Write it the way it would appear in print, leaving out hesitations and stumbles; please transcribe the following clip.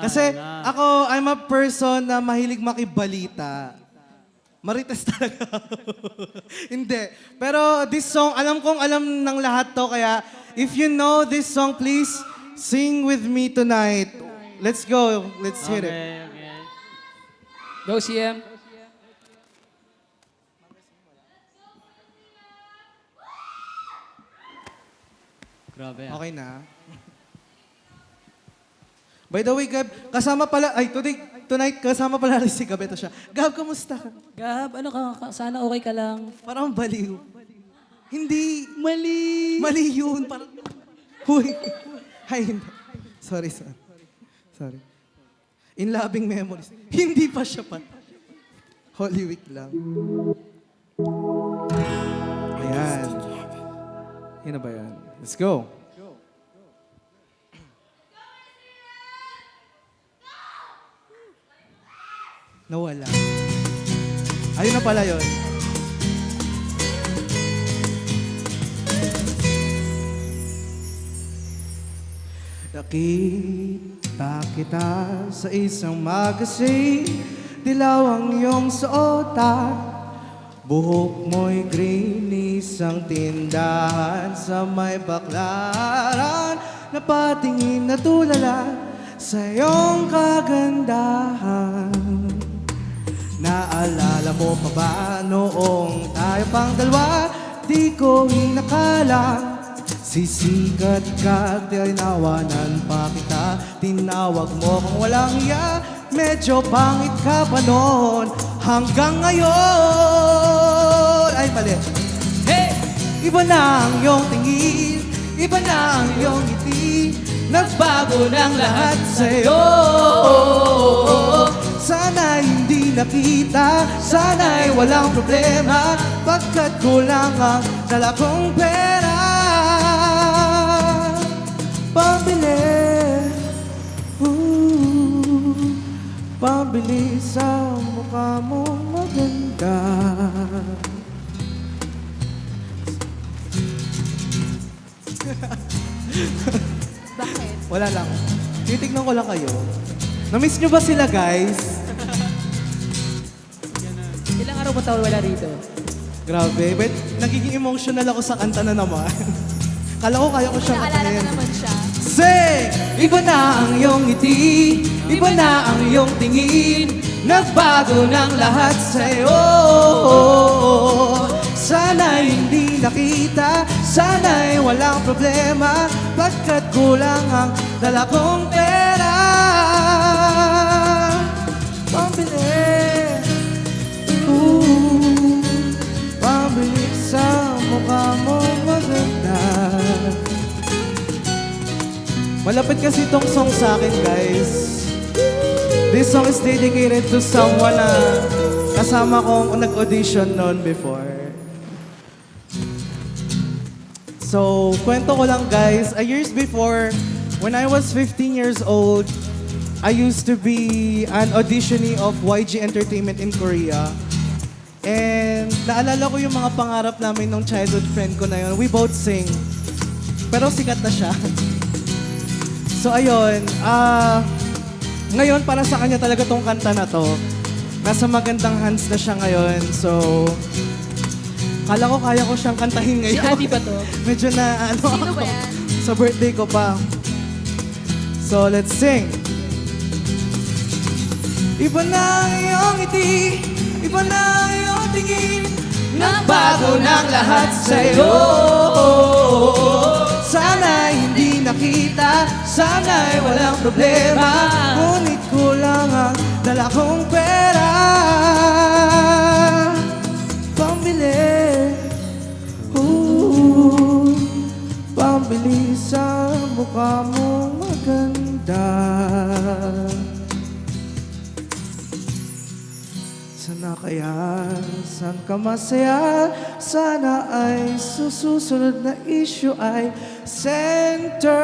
Kasi ako, I'm a person na mahilig makibalita. Marites talaga ako. Hindi. Pero this song, alam kong alam ng lahat to. Kaya if you know this song, please sing with me tonight. Let's go. Let's hit it. Okay. Go, CM. Grabe. Okay na. By the way, Gab, kasama pala, tonight, kasama pala rin si Gab. Ito siya. Gab, kamusta? Gab, ano ka? Sana okay ka lang. Parang baliw. Hindi. Mali. Mali yun. Parang, huy. Ay, hindi. Sorry. In loving memories. Hindi pa siya pa. Holy Week lang. Ayan. Yan na ba yan? Let's go. Nawala. Ayun na pala yun. Nakita kita sa isang magazine, dilaw ang iyong suotan, buhok mo'y green, isang tindahan sa may baklaran, napatingin na tulala sa iyong kagandahan. Naalala mo pa ba noong tayo pang dalawa? Di ko inakala sisikat ka, tinawanan pa kita. Tinawag mo kung walang iya, medyo pangit ka pa noon. Hanggang ngayon, ay mali. Hey! Iba na ang iyong tingin, iba na ang iyong ngiti, nagbago ng lahat sa'yo. Sana'y hindi nakita, sana'y walang problema, pagkat kulang ang dala kong pera. Pambili sa mukha mo maganda. Bakit? Wala lang. Titignan ko lang kayo. Na-miss nyo ba sila, guys? Ilang araw mo tawal wala rito? Grabe. But nagiging emotional ako sa kanta na naman. Kala ko kaya ko siyang Naalala kantahin. ko naman siya. Say, iba na ang iyong ngiti, iba na ang iyong tingin, nagbago ng lahat sa'yo. Sana'y hindi nakita, sana'y walang problema, pagkat kulang ang dala kong pera. Pambili sa mukha mo maganda. Malapit kasi itong song sa akin, guys. This song is dedicated to someone na kasama kong nag-audition noon before. So, kwento ko lang, guys. Years before, when I was 15 years old, I used to be an auditionee of YG Entertainment in Korea. And naalala ko yung mga pangarap namin ng childhood friend ko na yun. We both sing. Pero sikat na siya. So ayun, ngayon para sa kanya talaga tong kanta na to. Nasa magandang hands na siya ngayon. So, kala ko kaya ko siyang kantahin ngayon. Si Adi ba to? Medyo na ano Sino ba ako. yan? Sa birthday ko pa. So, let's sing. Iba na ang iyong ngiti, iba na ang iyong tingin, nagbago ng lahat sa'yo. Sana'y hindi nakita, sana'y walang problema, ngunit kulang ang dala kong pera. Pambili sa mukha mo maganda. Sana kaya, saan ka masaya? Sana ay susunod na issue ay centerfold.